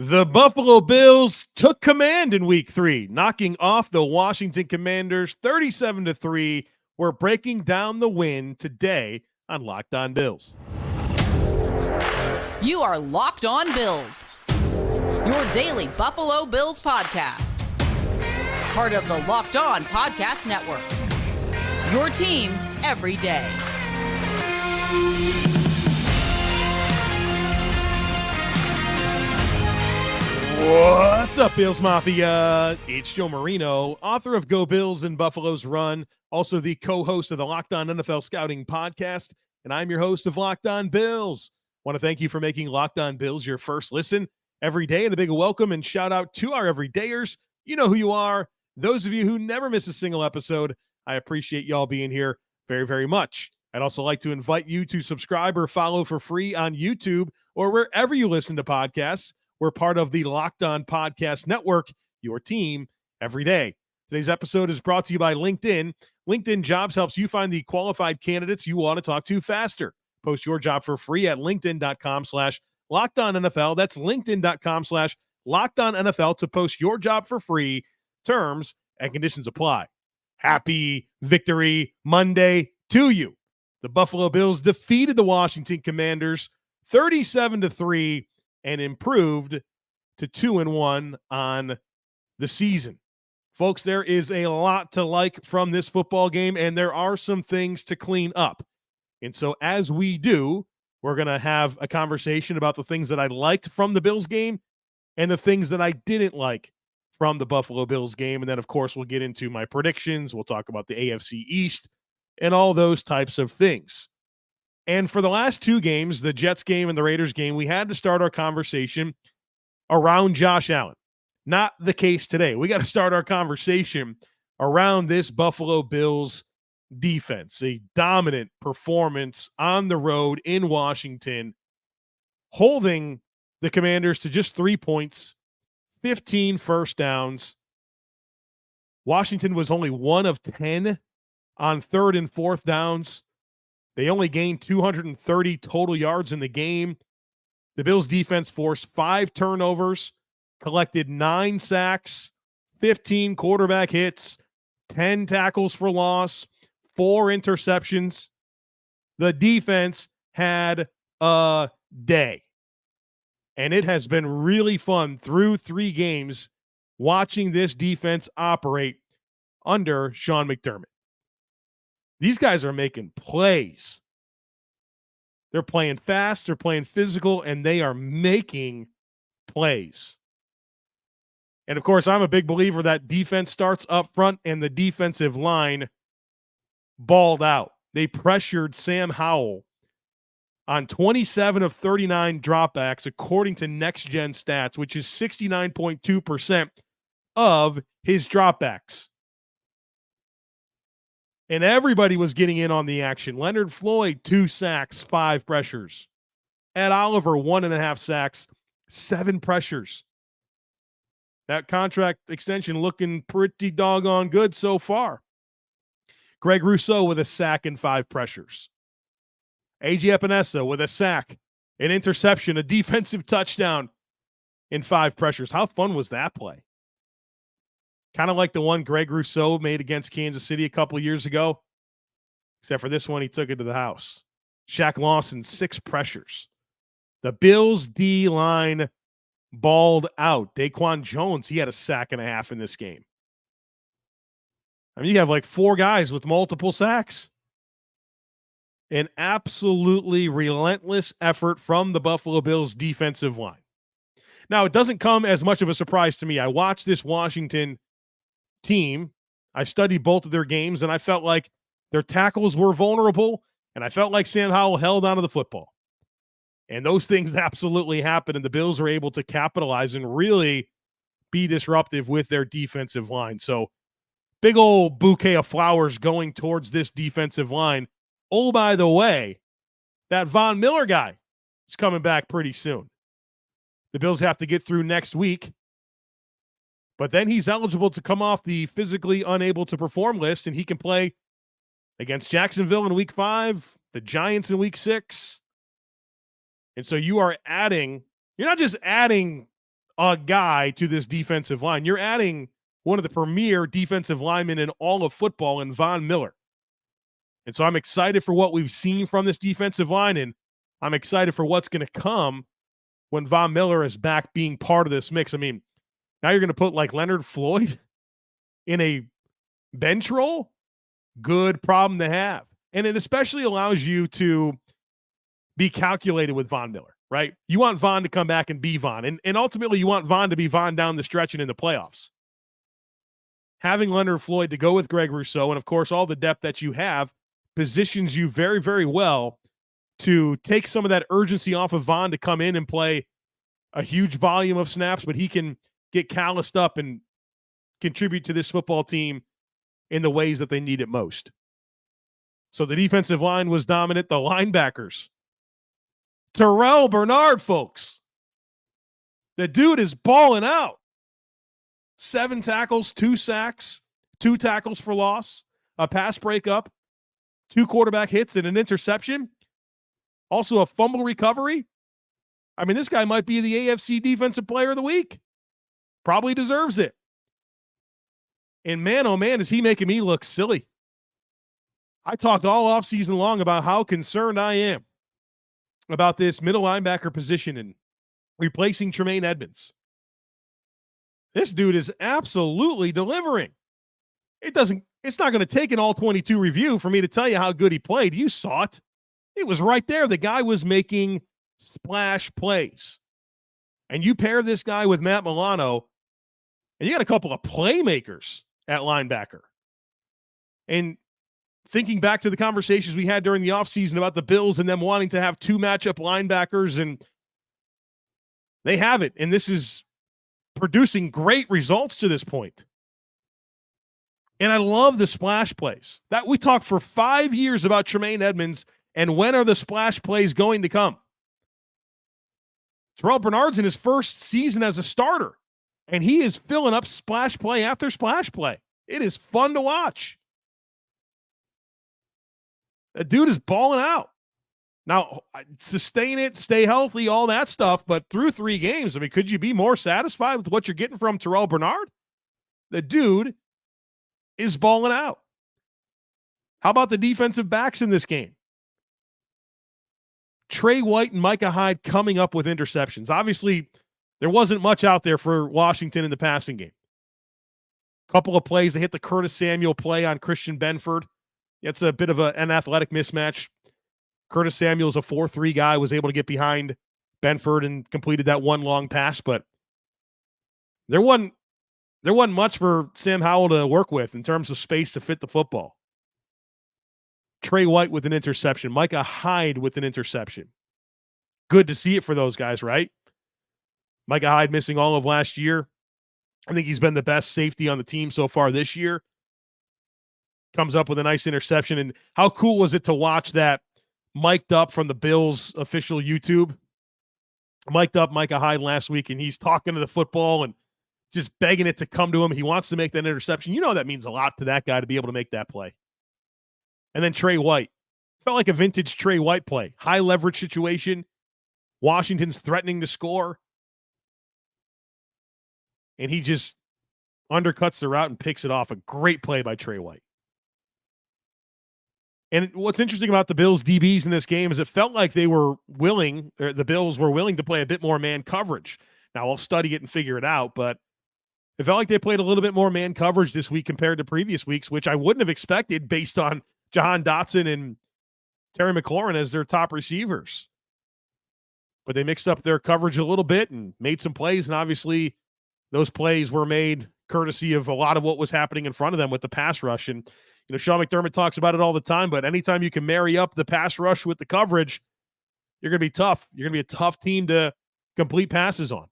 The Buffalo Bills took command in week 3, knocking off the Washington Commanders 37-3. We're breaking down the win today on Locked On Bills. You are Locked On Bills, your daily Buffalo Bills podcast. Part of the Locked On Podcast Network, your team every day. What's up, Bills Mafia? It's Joe Marino, author of Go Bills and Buffalo's Run, also the co-host of the Locked On NFL Scouting Podcast, and I'm your host of Locked On Bills. Want to thank you for making Locked On Bills your first listen every day, and a big welcome and shout out to our everydayers. You know who you are. Those of you who never miss a single episode, I appreciate y'all being here very, very much. I'd also like to invite you to subscribe or follow for free on YouTube or wherever you listen to podcasts. We're part of the Locked On Podcast Network, your team every day. Today's episode is brought to you by LinkedIn. LinkedIn Jobs helps you find the qualified candidates you want to talk to faster. Post your job for free at linkedin.com/LockedOnNFL. That's linkedin.com/LockedOnNFL to post your job for free. Terms and conditions apply. Happy Victory Monday to you. The Buffalo Bills defeated the Washington Commanders 37-3 and improved to 2-1 on the season. Folks, there is a lot to like from this football game, and there are some things to clean up. And so as we do, we're going to have a conversation about the things that I liked from the Bills game and the things that I didn't like from the Buffalo Bills game. And then, of course, we'll get into my predictions. We'll talk about the AFC East and all those types of things. And for the last two games, the Jets game and the Raiders game, we had to start our conversation around Josh Allen. Not the case today. We got to start our conversation around this Buffalo Bills defense. A dominant performance on the road in Washington, holding the Commanders to just 3 points, 15 first downs. Washington was only 1 of 10 on third and fourth downs. They only gained 230 total yards in the game. The Bills defense forced 5 turnovers, collected 9 sacks, 15 quarterback hits, 10 tackles for loss, 4 interceptions. The defense had a day. And it has been really fun through 3 games watching this defense operate under Sean McDermot. These guys are making plays. They're playing fast, they're playing physical, and they are making plays. And, of course, I'm a big believer that defense starts up front, and the defensive line balled out. They pressured Sam Howell on 27 of 39 dropbacks, according to Next Gen Stats, which is 69.2% of his dropbacks. And everybody was getting in on the action. Leonard Floyd, 2 sacks, 5 pressures. Ed Oliver, 1.5 sacks, 7 pressures. That contract extension looking pretty doggone good so far. Greg Rousseau with a sack and 5 pressures. A.J. Epinesa with a sack, an interception, a defensive touchdown, and 5 pressures. How fun was that play? Kind of like the one Greg Rousseau made against Kansas City a couple of years ago. Except for this one, he took it to the house. Shaq Lawson, 6 pressures. The Bills D-line balled out. Daquon Jones, he had a sack and a half in this game. I mean, you have like 4 guys with multiple sacks. An absolutely relentless effort from the Buffalo Bills defensive line. Now, it doesn't come as much of a surprise to me. I watched this Washington team. I studied both of their games, and I felt like their tackles were vulnerable, and I felt like Sam Howell held onto the football. And those things absolutely happened, and the Bills were able to capitalize and really be disruptive with their defensive line. So, big old bouquet of flowers going towards this defensive line. Oh, by the way, that Von Miller guy is coming back pretty soon. The Bills have to get through next week. But then he's eligible to come off the physically unable to perform list, and he can play against Jacksonville in week 5, the Giants in week 6. And so you are adding, you're not just adding a guy to this defensive line. You're adding one of the premier defensive linemen in all of football in Von Miller. And so I'm excited for what we've seen from this defensive line, and I'm excited for what's going to come when Von Miller is back being part of this mix. I mean, now you're going to put like Leonard Floyd in a bench role? Good problem to have. And it especially allows you to be calculated with Von Miller, right? You want Von to come back and be Von. And ultimately, you want Von to be Von down the stretch and in the playoffs. Having Leonard Floyd to go with Greg Rousseau, and of course, all the depth that you have, positions you very, very well to take some of that urgency off of Von to come in and play a huge volume of snaps, but he can get calloused up and contribute to this football team in the ways that they need it most. So the defensive line was dominant. The linebackers. Terrel Bernard, folks. The dude is balling out. 7 tackles, 2 sacks, 2 tackles for loss, a pass breakup, 2 quarterback hits, and an interception. Also a fumble recovery. I mean, this guy might be the AFC Defensive Player of the Week. Probably deserves it. And man, oh man, is he making me look silly. I talked all offseason long about how concerned I am about this middle linebacker position and replacing Tremaine Edmonds. This dude is absolutely delivering. It's not going to take an all-22 review for me to tell you how good he played. You saw it. It was right there. The guy was making splash plays. And you pair this guy with Matt Milano, and you got a couple of playmakers at linebacker. And thinking back to the conversations we had during the offseason about the Bills and them wanting to have 2 matchup linebackers, and they have it. And this is producing great results to this point. And I love the splash plays. That we talked for 5 years about Tremaine Edmonds, and when are the splash plays going to come? Terrel Bernard's in his first season as a starter, and he is filling up splash play after splash play. It is fun to watch. The dude is balling out. Now, sustain it, stay healthy, all that stuff, but through 3 games, I mean, could you be more satisfied with what you're getting from Terrel Bernard? The dude is balling out. How about the defensive backs in this game? Trey White and Micah Hyde coming up with interceptions. Obviously, there wasn't much out there for Washington in the passing game. Couple of plays. They hit the Curtis Samuel play on Christian Benford. It's a bit of an athletic mismatch. Curtis Samuel's a 4-3 guy, was able to get behind Benford and completed that one long pass, but there wasn't much for Sam Howell to work with in terms of space to fit the football. Trey White with an interception. Micah Hyde with an interception. Good to see it for those guys, right? Micah Hyde missing all of last year. I think he's been the best safety on the team so far this year. Comes up with a nice interception. And how cool was it to watch that mic'd up from the Bills official YouTube? Mic'd up Micah Hyde last week, and he's talking to the football and just begging it to come to him. He wants to make that interception. You know that means a lot to that guy to be able to make that play. And then Trey White. Felt like a vintage Trey White play. High leverage situation. Washington's threatening to score. And he just undercuts the route and picks it off. A great play by Trey White. And what's interesting about the Bills' DBs in this game is it felt like they were willing, or the Bills were willing to play a bit more man coverage. Now, I'll study it and figure it out, but it felt like they played a little bit more man coverage this week compared to previous weeks, which I wouldn't have expected based on Jahan Dotson and Terry McLaurin as their top receivers. But they mixed up their coverage a little bit and made some plays, and obviously those plays were made courtesy of a lot of what was happening in front of them with the pass rush. And you know, Sean McDermott talks about it all the time, but anytime you can marry up the pass rush with the coverage, you're going to be tough. You're going to be a tough team to complete passes on.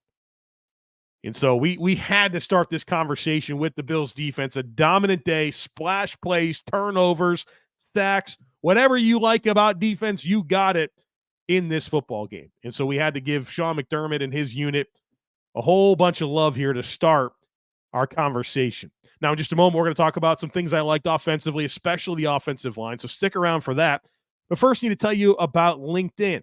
And so we had to start this conversation with the Bills defense. A dominant day, splash plays, turnovers, sacks, whatever you like about defense, you got it in this football game. And so we had to give Sean McDermott and his unit a whole bunch of love here to start our conversation. Now, in just a moment, we're going to talk about some things I liked offensively, especially the offensive line. So stick around for that. But first, I need to tell you about LinkedIn.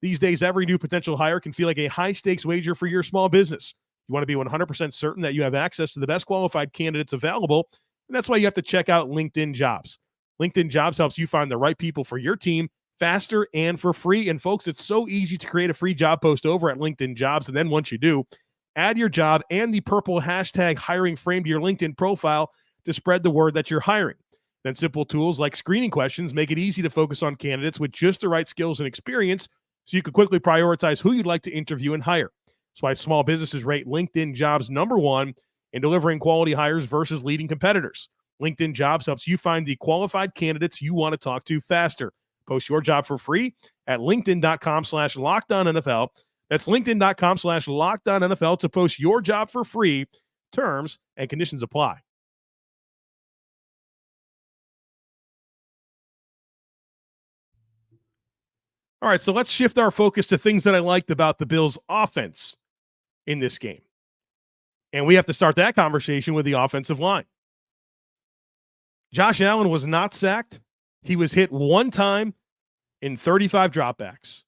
These days, every new potential hire can feel like a high-stakes wager for your small business. You want to be 100% certain that you have access to the best qualified candidates available, and that's why you have to check out LinkedIn Jobs. LinkedIn Jobs helps you find the right people for your team faster and for free. And folks, it's so easy to create a free job post over at LinkedIn Jobs. And then once you do, add your job and the purple hashtag hiring frame to your LinkedIn profile to spread the word that you're hiring. Then simple tools like screening questions make it easy to focus on candidates with just the right skills and experience so you can quickly prioritize who you'd like to interview and hire. That's why small businesses rate LinkedIn Jobs #1 in delivering quality hires versus leading competitors. LinkedIn Jobs helps you find the qualified candidates you want to talk to faster. Post your job for free at linkedin.com/LockedOnNFL. That's linkedin.com/LockedOnNFL to post your job for free. Terms and conditions apply. All right, so let's shift our focus to things that I liked about the Bills' offense in this game. And we have to start that conversation with the offensive line. Josh Allen was not sacked. He was hit one time in 35 dropbacks.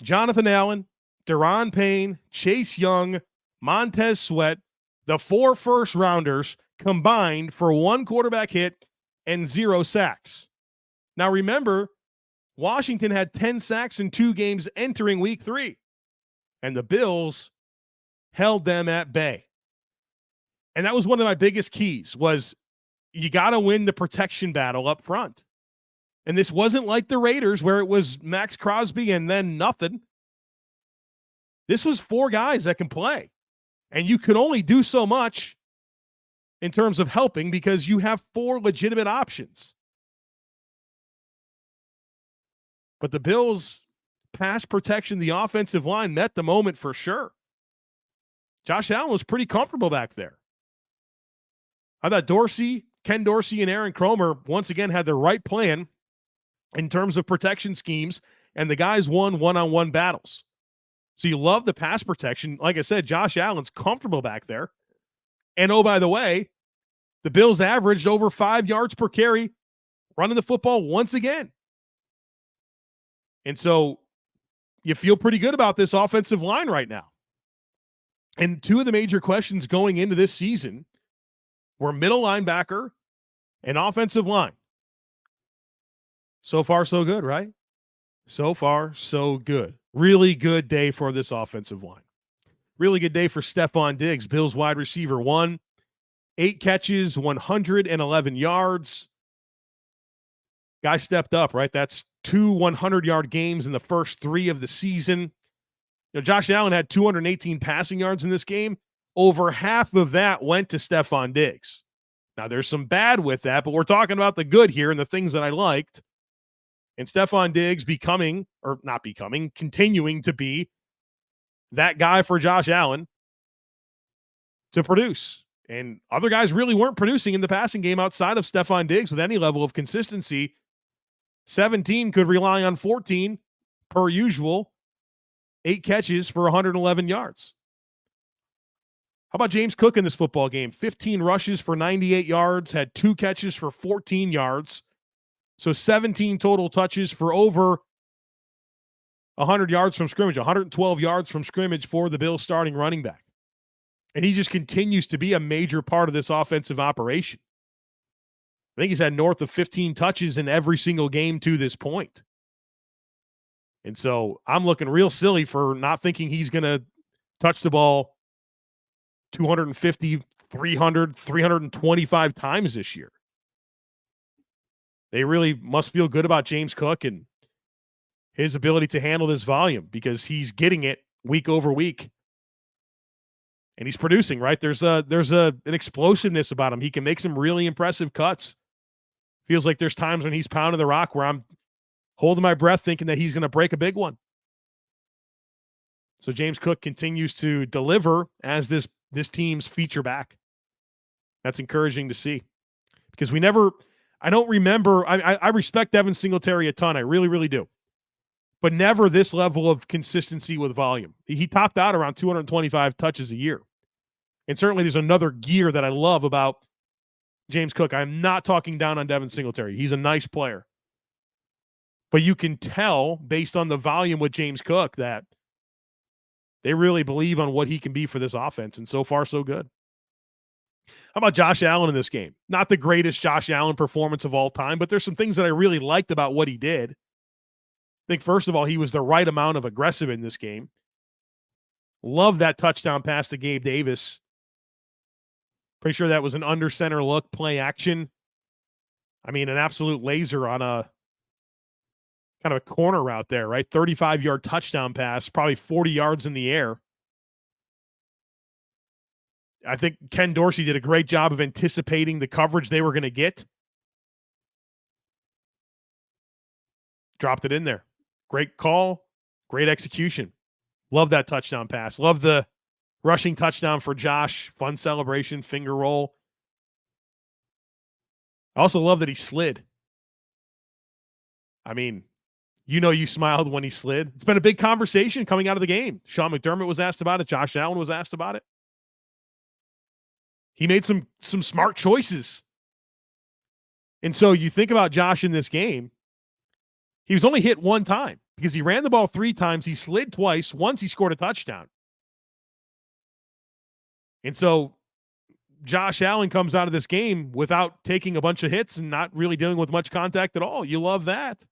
Jonathan Allen, Deron Payne, Chase Young, Montez Sweat, the 4 first-rounders combined for 1 quarterback hit and 0 sacks. Now remember, Washington had 10 sacks in 2 games entering week 3, and the Bills held them at bay. And that was one of my biggest keys was you got to win the protection battle up front. And this wasn't like the Raiders where it was Max Crosby and then nothing. This was 4 guys that can play. And you can only do so much in terms of helping because you have 4 legitimate options. But the Bills' pass protection, the offensive line met the moment for sure. Josh Allen was pretty comfortable back there. I thought Ken Dorsey, and Aaron Cromer once again had the right plan in terms of protection schemes, and the guys won one-on-one battles. So you love the pass protection. Like I said, Josh Allen's comfortable back there. And oh, by the way, the Bills averaged over 5 yards per carry running the football once again. And so you feel pretty good about this offensive line right now. And 2 of the major questions going into this season were middle linebacker and offensive line. So far, so good, right? So far, so good. Really good day for this offensive line. Really good day for Stefon Diggs, Bills wide receiver 1. 8 catches, 111 yards. Guy stepped up, right? That's 2 100-yard games in the first 3 of the season. You know, Josh Allen had 218 passing yards in this game. Over half of that went to Stefon Diggs. Now, there's some bad with that, but we're talking about the good here and the things that I liked. And Stefon Diggs continuing to be that guy for Josh Allen to produce. And other guys really weren't producing in the passing game outside of Stefon Diggs with any level of consistency. 17 could rely on 14 per usual. 8 catches for 111 yards. How about James Cook in this football game? 15 rushes for 98 yards, had 2 catches for 14 yards. So 17 total touches for over 100 yards from scrimmage, 112 yards from scrimmage for the Bills starting running back. And he just continues to be a major part of this offensive operation. I think he's had north of 15 touches in every single game to this point. And so I'm looking real silly for not thinking he's going to touch the ball 250, 300, 325 times this year. They really must feel good about James Cook and his ability to handle this volume because he's getting it week over week. And he's producing, right? There's an explosiveness about him. He can make some really impressive cuts. Feels like there's times when he's pounding the rock where I'm holding my breath thinking that he's going to break a big one. So James Cook continues to deliver as this team's feature back. That's encouraging to see because I don't remember. I respect Devin Singletary a ton. I really, really do. But never this level of consistency with volume. He topped out around 225 touches a year. And certainly there's another gear that I love about James Cook. I'm not talking down on Devin Singletary. He's a nice player. But you can tell based on the volume with James Cook that They really believe on what he can be for this offense, and so far, so good. How about Josh Allen in this game? Not the greatest Josh Allen performance of all time, but there's some things that I really liked about what he did. I think, first of all, he was the right amount of aggressive in this game. Love that touchdown pass to Gabe Davis. Pretty sure that was an under center look, play action. I mean, an absolute laser on a kind of a corner route there, right? 35-yard touchdown pass, probably 40 yards in the air. I think Ken Dorsey did a great job of anticipating the coverage they were going to get. Dropped it in there. Great call, great execution. Love that touchdown pass. Love the rushing touchdown for Josh. Fun celebration, finger roll. I also love that he slid. I mean, you smiled when he slid. It's been a big conversation coming out of the game. Sean McDermot was asked about it. Josh Allen was asked about it. He made some smart choices. And so you think about Josh in this game, he was only hit one time because he ran the ball 3 times. He slid twice. Once he scored a touchdown. And so Josh Allen comes out of this game without taking a bunch of hits and not really dealing with much contact at all. You love that.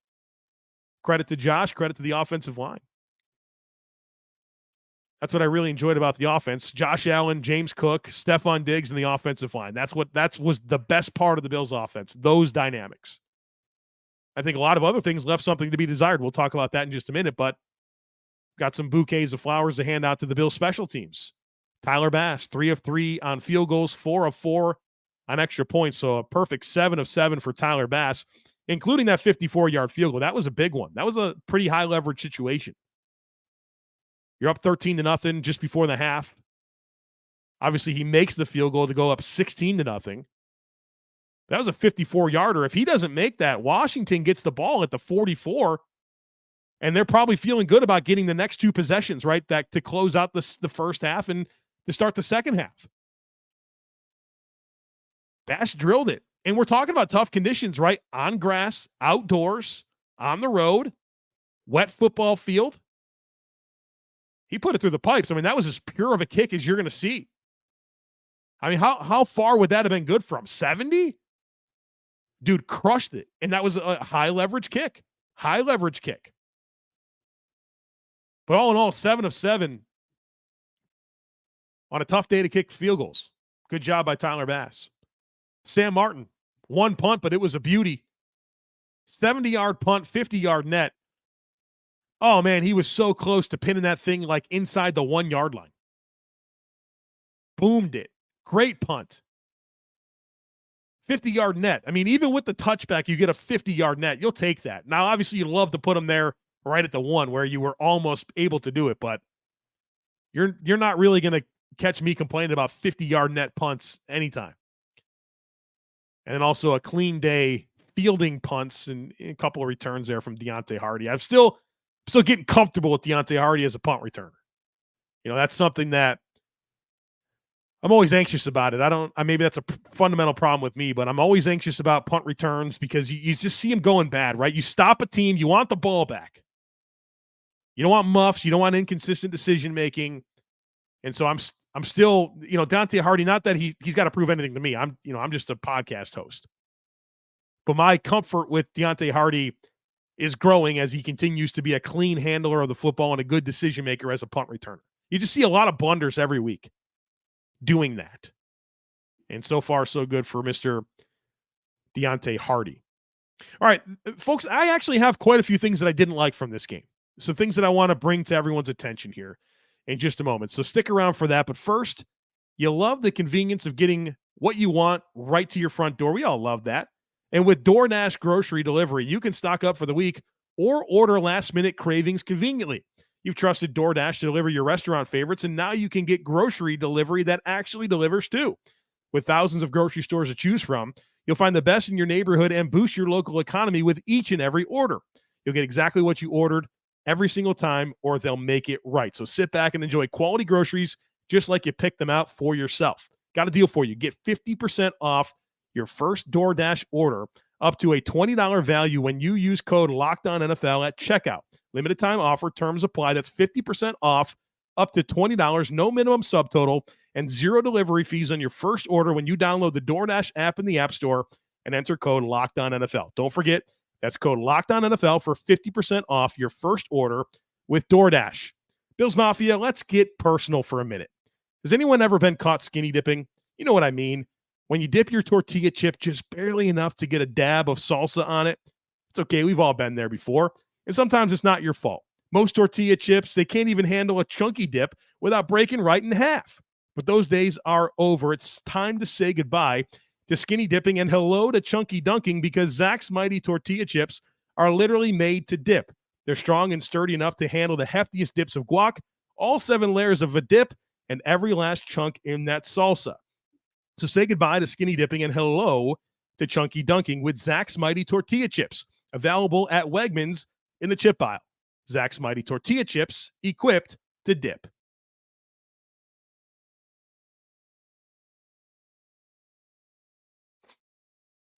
Credit to Josh, credit to the offensive line. That's what I really enjoyed about the offense. Josh Allen, James Cook, Stefon Diggs, and the offensive line. That was the best part of the Bills' offense, those dynamics. I think a lot of other things left something to be desired. We'll talk about that in just a minute, but got some bouquets of flowers to hand out to the Bills' special teams. Tyler Bass, 3 of 3 on field goals, 4 of 4 on extra points, so a perfect 7 of 7 for Tyler Bass, including that 54-yard field goal. That was a big one. That was a pretty high-leverage situation. You're up 13-0 just before the half. Obviously, he makes the field goal to go up 16-0. That was a 54-yarder. If he doesn't make that, Washington gets the ball at the 44, and they're probably feeling good about getting the next 2 possessions, right, that to close out the first half and to start the second half. Bass drilled it. And we're talking about tough conditions, right? On grass, outdoors, on the road, wet football field. He put it through the pipes. I mean, that was as pure of a kick as you're going to see. I mean, how far would that have been good from? 70? Dude crushed it. And that was a high leverage kick. High leverage kick. But all in all, 7 of 7 on a tough day to kick field goals. Good job by Tyler Bass. Sam Martin, 1 punt, but it was a beauty. 70-yard punt, 50-yard net. Oh, man, he was so close to pinning that thing like inside the 1-yard line. Boomed it. Great punt. 50-yard net. I mean, even with the touchback, you get a 50-yard net. You'll take that. Now, obviously, you'd love to put them there right at the 1 where you were almost able to do it, but you're not really going to catch me complaining about 50-yard net punts anytime. And then also a clean day fielding punts and a couple of returns there from Deontay Hardy. I'm still getting comfortable with Deontay Hardy as a punt returner. You know, that's something that I'm always anxious about it. Maybe that's a fundamental problem with me, but I'm always anxious about punt returns because you just see them going bad, right? You stop a team, you want the ball back. You don't want muffs. You don't want inconsistent decision-making. And so I'm still, Deontay Hardy, not that he's got to prove anything to me. I'm just a podcast host. But my comfort with Deontay Hardy is growing as he continues to be a clean handler of the football and a good decision maker as a punt returner. You just see a lot of blunders every week doing that. And so far, so good for Mr. Deontay Hardy. All right, folks, I actually have quite a few things that I didn't like from this game. Some things that I want to bring to everyone's attention here in just a moment. So stick around for that. But first, you love the convenience of getting what you want right to your front door. We all love that. And with DoorDash grocery delivery, you can stock up for the week or order last-minute cravings conveniently. You've trusted DoorDash to deliver your restaurant favorites, and now you can get grocery delivery that actually delivers too. With thousands of grocery stores to choose from, you'll find the best in your neighborhood and boost your local economy with each and every order. You'll get exactly what you ordered every single time, or they'll make it right. So sit back and enjoy quality groceries just like you picked them out for yourself. Got a deal for you. Get 50% off your first DoorDash order up to a $20 value when you use code LOCKEDONNFL at checkout. Limited time offer. Terms apply. That's 50% off up to $20, no minimum subtotal, and zero delivery fees on your first order when you download the DoorDash app in the App Store and enter code LOCKEDONNFL. Don't forget, that's code LOCKEDONNFL for 50% off your first order with DoorDash. Bills Mafia, let's get personal for a minute. Has anyone ever been caught skinny dipping? You know what I mean. When you dip your tortilla chip just barely enough to get a dab of salsa on it, it's okay. We've all been there before. And sometimes it's not your fault. Most tortilla chips, they can't even handle a chunky dip without breaking right in half. But those days are over. It's time to say goodbye to skinny dipping and hello to chunky dunking, because Zach's Mighty Tortilla Chips are literally made to dip. They're strong and sturdy enough to handle the heftiest dips of guac, all 7 layers of a dip, and every last chunk in that salsa. So say goodbye to skinny dipping and hello to chunky dunking with Zach's Mighty Tortilla Chips, available at Wegmans in the chip aisle. Zach's Mighty Tortilla Chips, equipped to dip.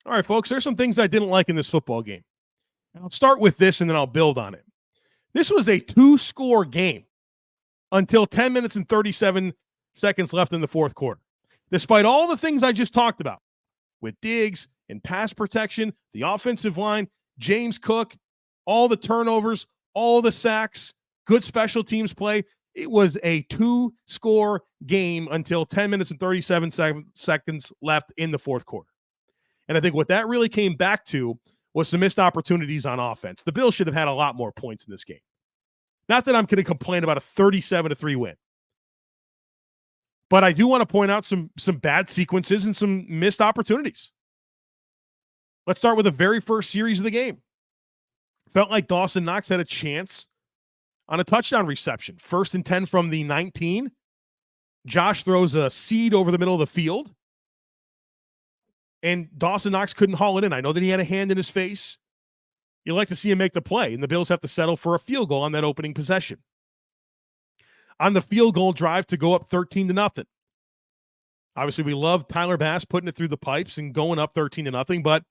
All right, folks, there's some things I didn't like in this football game. And I'll start with this and then I'll build on it. This was a 2-score game until 10 minutes and 37 seconds left in the fourth quarter. Despite all the things I just talked about with Diggs and pass protection, the offensive line, James Cook, all the turnovers, all the sacks, good special teams play, it was a 2-score game until 10 minutes and 37 seconds left in the fourth quarter. And I think what that really came back to was some missed opportunities on offense. The Bills should have had a lot more points in this game. Not that I'm going to complain about a 37-3 win. But I do want to point out some bad sequences and some missed opportunities. Let's start with the very first series of the game. Felt like Dawson Knox had a chance on a touchdown reception. 1st and 10 from the 19. Josh throws a seed over the middle of the field. And Dawson Knox couldn't haul it in. I know that he had a hand in his face. You'd like to see him make the play, and the Bills have to settle for a field goal on that opening possession. On the field goal drive to go up 13-0. Obviously, we love Tyler Bass putting it through the pipes and going up 13-0, but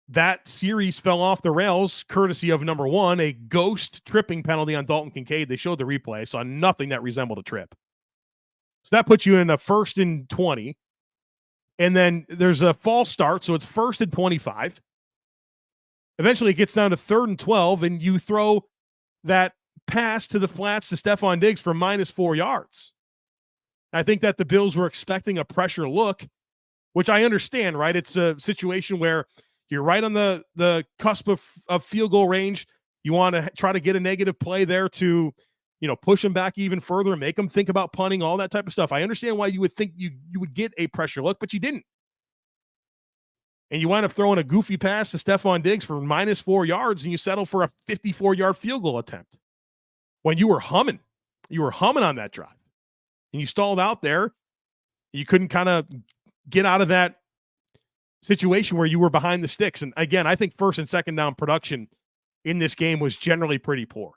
that series fell off the rails courtesy of, number one, a ghost tripping penalty on Dalton Kincaid. They showed the replay. I saw nothing that resembled a trip. So that puts you in a 1st and 20. And then there's a false start, so it's 1st and 25. Eventually, it gets down to 3rd and 12, and you throw that pass to the flats to Stefon Diggs for -4 yards. I think that the Bills were expecting a pressure look, which I understand, right? It's a situation where you're right on the cusp of field goal range. You want to try to get a negative play there to, push them back even further and make them think about punting, all that type of stuff. I understand why you would think you would get a pressure look, but you didn't. And you wind up throwing a goofy pass to Stefon Diggs for -4 yards, and you settle for a 54-yard field goal attempt. When you were humming on that drive. And you stalled out there. You couldn't kind of get out of that situation where you were behind the sticks. And again, I think 1st and 2nd down production in this game was generally pretty poor.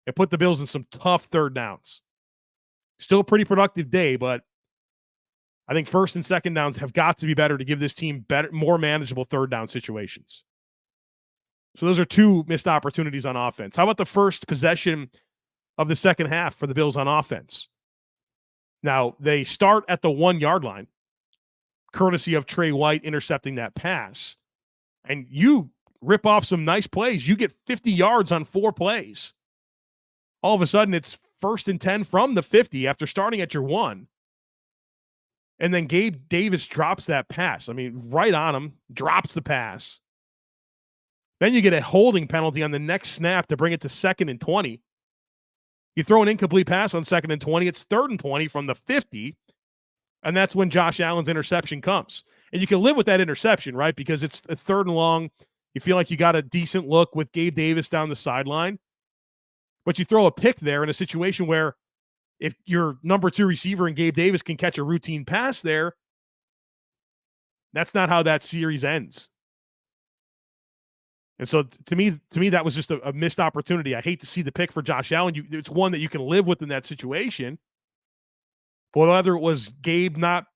It put the Bills in some tough 3rd downs. Still a pretty productive day, but I think 1st and 2nd downs have got to be better to give this team more manageable 3rd down situations. So those are 2 missed opportunities on offense. How about the first possession of the second half for the Bills on offense? Now, they start at the 1-yard line, courtesy of Tre'Davious White intercepting that pass. And you rip off some nice plays. You get 50 yards on 4 plays. All of a sudden, it's 1st and 10 from the 50 after starting at your 1. And then Gabe Davis drops that pass. I mean, right on him, drops the pass. Then you get a holding penalty on the next snap to bring it to 2nd and 20. You throw an incomplete pass on 2nd and 20. It's 3rd and 20 from the 50. And that's when Josh Allen's interception comes. And you can live with that interception, right? Because it's a 3rd and long. You feel like you got a decent look with Gabe Davis down the sideline. But you throw a pick there in a situation where if your number 2 receiver and Gabe Davis can catch a routine pass there, that's not how that series ends. And so to me, that was just a missed opportunity. I hate to see the pick for Josh Allen. It's one that you can live with in that situation. But whether it was Gabe not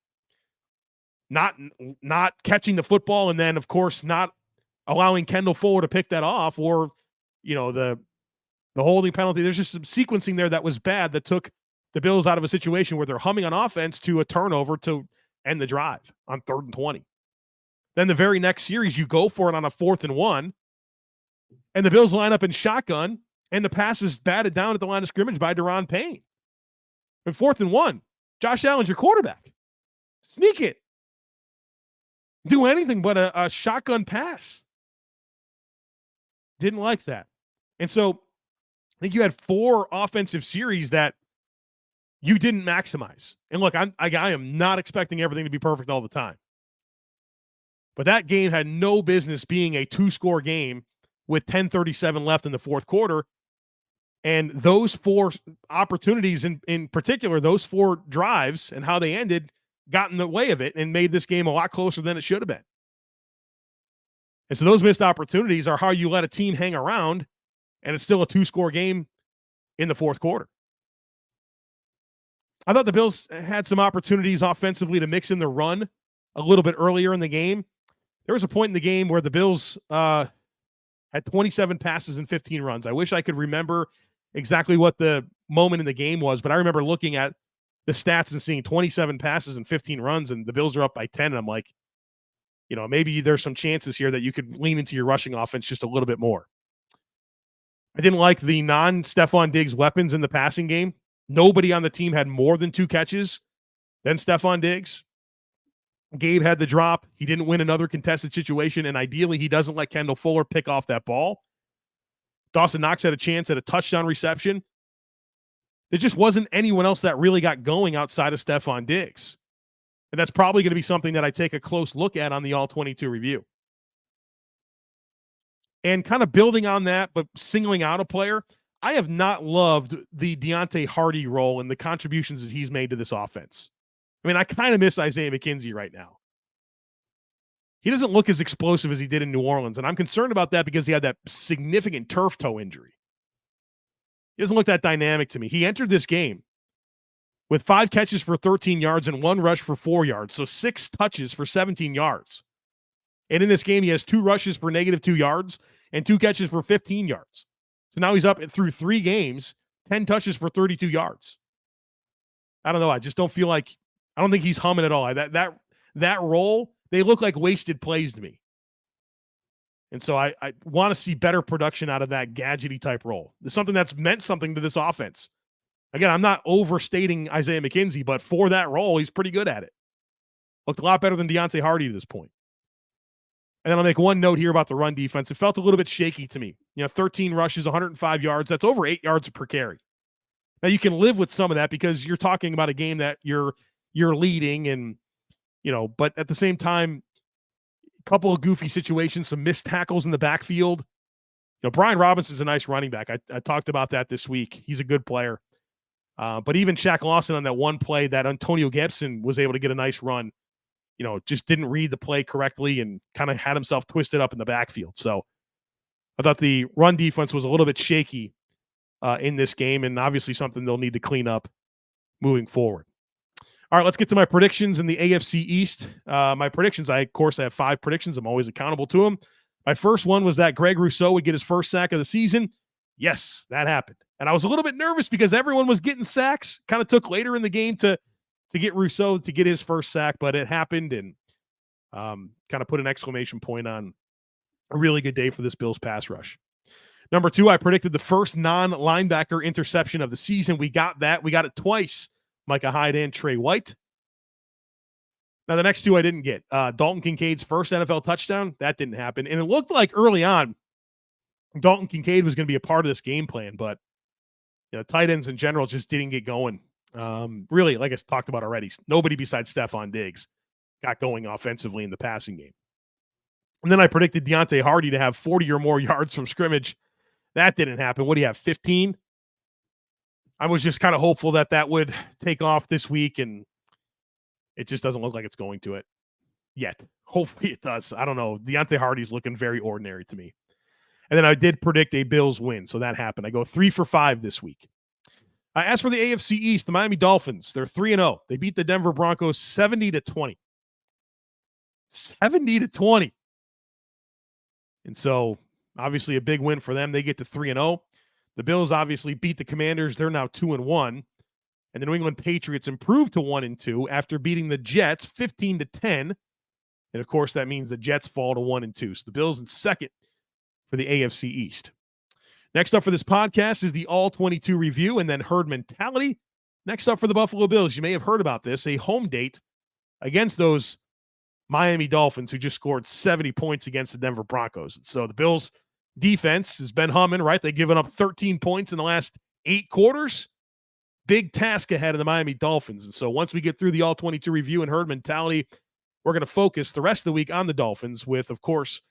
catching the football and then, of course, not allowing Kendall Fuller to pick that off, or, the The holding penalty, there's just some sequencing there that was bad that took the Bills out of a situation where they're humming on offense to a turnover to end the drive on 3rd and 20. Then the very next series, you go for it on a 4th and 1, and the Bills line up in shotgun, and the pass is batted down at the line of scrimmage by Daron Payne. And 4th and 1, Josh Allen's your quarterback. Sneak it. Do anything but a shotgun pass. Didn't like that. And so I think you had 4 offensive series that you didn't maximize. And look, I am not expecting everything to be perfect all the time. But that game had no business being a 2-score game with 10:37 left in the 4th quarter. And those 4 opportunities in particular, those 4 drives and how they ended got in the way of it and made this game a lot closer than it should have been. And so those missed opportunities are how you let a team hang around, and it's still a 2-score game in the 4th quarter. I thought the Bills had some opportunities offensively to mix in the run a little bit earlier in the game. There was a point in the game where the Bills had 27 passes and 15 runs. I wish I could remember exactly what the moment in the game was, but I remember looking at the stats and seeing 27 passes and 15 runs, and the Bills are up by 10, and I'm like, maybe there's some chances here that you could lean into your rushing offense just a little bit more. I didn't like the non-Stefon Diggs weapons in the passing game. Nobody on the team had more than 2 catches than Stefon Diggs. Gabe had the drop. He didn't win another contested situation, and ideally he doesn't let Kendall Fuller pick off that ball. Dawson Knox had a chance at a touchdown reception. There just wasn't anyone else that really got going outside of Stefon Diggs. And that's probably going to be something that I take a close look at on the All-22 review. And kind of building on that, but singling out a player, I have not loved the Deontay Hardy role and the contributions that he's made to this offense. I mean, I kind of miss Isaiah McKenzie right now. He doesn't look as explosive as he did in New Orleans, and I'm concerned about that because he had that significant turf toe injury. He doesn't look that dynamic to me. He entered this game with 5 catches for 13 yards and 1 rush for 4 yards, so 6 touches for 17 yards. And in this game, he has 2 rushes for -2 yards and 2 catches for 15 yards. So now he's up through 3 games, 10 touches for 32 yards. I don't know. I just don't feel like – I don't think he's humming at all. That role, they look like wasted plays to me. And so I want to see better production out of that gadgety type role. There's something that's meant something to this offense. Again, I'm not overstating Isaiah McKenzie, but for that role, he's pretty good at it. Looked a lot better than Deontay Hardy to this point. And then I'll make one note here about the run defense. It felt a little bit shaky to me. 13 rushes, 105 yards. That's over 8 yards per carry. Now you can live with some of that because you're talking about a game that you're leading and, but at the same time, a couple of goofy situations, some missed tackles in the backfield. Brian Robinson's a nice running back. I talked about that this week. He's a good player. But even Shaq Lawson on that one play that Antonio Gibson was able to get a nice run, just didn't read the play correctly and kind of had himself twisted up in the backfield. So I thought the run defense was a little bit shaky in this game, and obviously something they'll need to clean up moving forward. All right, let's get to my predictions in the AFC East. My predictions, I have 5 predictions. I'm always accountable to them. My first one was that Greg Rousseau would get his first sack of the season. Yes, that happened. And I was a little bit nervous because everyone was getting sacks. Kind of took later in the game to get Rousseau to get his first sack, but it happened and kind of put an exclamation point on a really good day for this Bills pass rush. Number 2, I predicted the first non-linebacker interception of the season. We got that. We got it twice. Micah Hyde and Trey White. Now, the next 2 I didn't get. Dalton Kincaid's first NFL touchdown. That didn't happen. And it looked like early on, Dalton Kincaid was going to be a part of this game plan, but tight ends in general just didn't get going. Really, like I talked about already, nobody besides Stefon Diggs got going offensively in the passing game. And then I predicted Deontay Hardy to have 40 or more yards from scrimmage. That didn't happen. What do you have, 15? I was just kind of hopeful that would take off this week, and it just doesn't look like it's going to it yet. Hopefully it does. I don't know. Deontay Hardy's looking very ordinary to me. And then I did predict a Bills win, so that happened. I go 3 for 5 this week. As for the AFC East, the Miami Dolphins, they're 3-0. They beat the Denver Broncos 70-20. 70-20. And so, obviously, a big win for them. They get to 3-0. The Bills obviously beat the Commanders. They're now 2-1. And the New England Patriots improved to 1-2 after beating the Jets 15-10. And of course, that means the Jets fall to 1-2. So the Bills in second for the AFC East. Next up for this podcast is the All-22 review and then herd mentality. Next up for the Buffalo Bills, you may have heard about this, a home date against those Miami Dolphins who just scored 70 points against the Denver Broncos. So the Bills defense has been humming, right? They've given up 13 points in the last 8 quarters. Big task ahead of the Miami Dolphins. And so once we get through the All-22 review and herd mentality, we're going to focus the rest of the week on the Dolphins with, of course,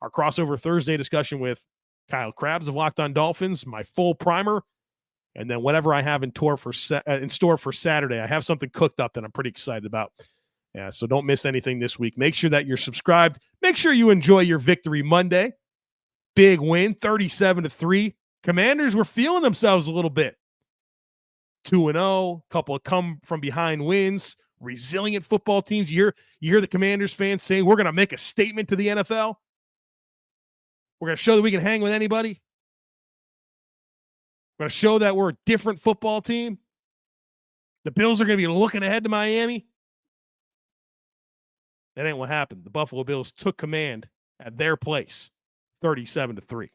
our crossover Thursday discussion with Kyle Krabs of Locked On Dolphins, my full primer, and then whatever I have in store for Saturday. I have something cooked up that I'm pretty excited about. Yeah, so don't miss anything this week. Make sure that you're subscribed. Make sure you enjoy your victory Monday. Big win, 37-3. Commanders were feeling themselves a little bit. 2-0, couple of come-from-behind wins, resilient football teams. You hear the Commanders fans saying, we're going to make a statement to the NFL. We're going to show that we can hang with anybody. We're going to show that we're a different football team. The Bills are going to be looking ahead to Miami. That ain't what happened. The Buffalo Bills took command at their place, 37-3.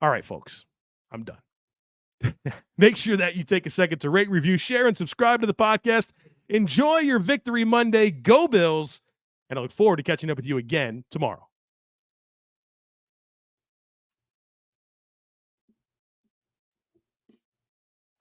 All right, folks, I'm done. Make sure that you take a second to rate, review, share, and subscribe to the podcast. Enjoy your Victory Monday. Go Bills. And I look forward to catching up with you again tomorrow.